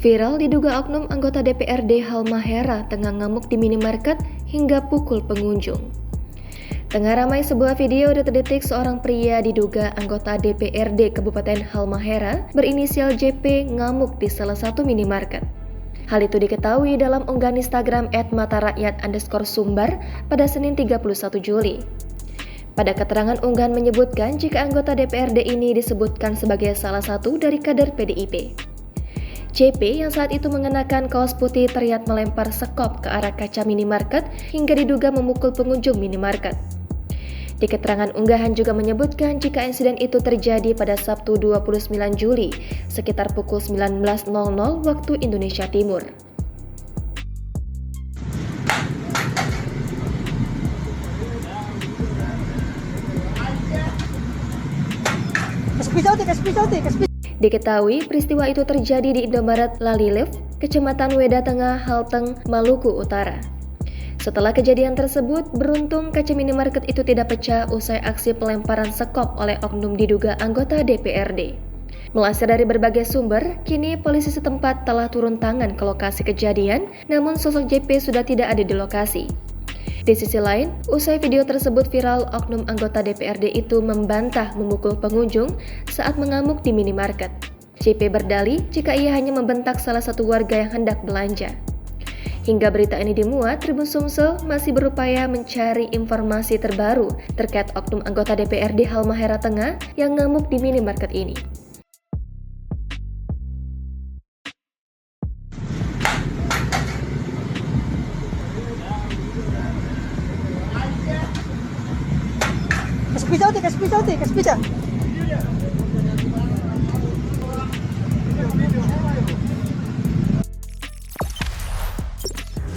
Viral diduga oknum anggota DPRD Halmahera tengah ngamuk di minimarket hingga pukul pengunjung. Tengah ramai sebuah video detik-detik seorang pria diduga anggota DPRD Kabupaten Halmahera berinisial JP ngamuk di salah satu minimarket. Hal itu diketahui dalam unggahan Instagram @matarakyat_sumbar pada Senin 31 Juli. Pada keterangan unggahan menyebutkan jika anggota DPRD ini disebutkan sebagai salah satu dari kader PDIP. JP yang saat itu mengenakan kaos putih terlihat melempar sekop ke arah kaca minimarket hingga diduga memukul pengunjung minimarket. Di keterangan unggahan juga menyebutkan jika insiden itu terjadi pada Sabtu 29 Juli sekitar pukul 19.00 waktu Indonesia Timur. Diketahui peristiwa itu terjadi di Indomaret Lalilef, Kecamatan Weda Tengah, Halteng, Maluku Utara. Setelah kejadian tersebut, beruntung kaca minimarket itu tidak pecah usai aksi pelemparan sekop oleh oknum diduga anggota DPRD. Melansir dari berbagai sumber, kini polisi setempat telah turun tangan ke lokasi kejadian, namun sosok JP sudah tidak ada di lokasi. Di sisi lain, usai video tersebut viral, oknum anggota DPRD itu membantah memukul pengunjung saat mengamuk di minimarket. JP berdalih jika ia hanya membentak salah satu warga yang hendak belanja. Hingga berita ini dimuat, Tribun Sumsel masih berupaya mencari informasi terbaru terkait oknum anggota DPRD Halmahera Tengah yang ngamuk di minimarket ini.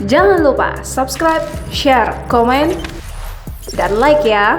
Jangan lupa subscribe, share, komen, dan like ya.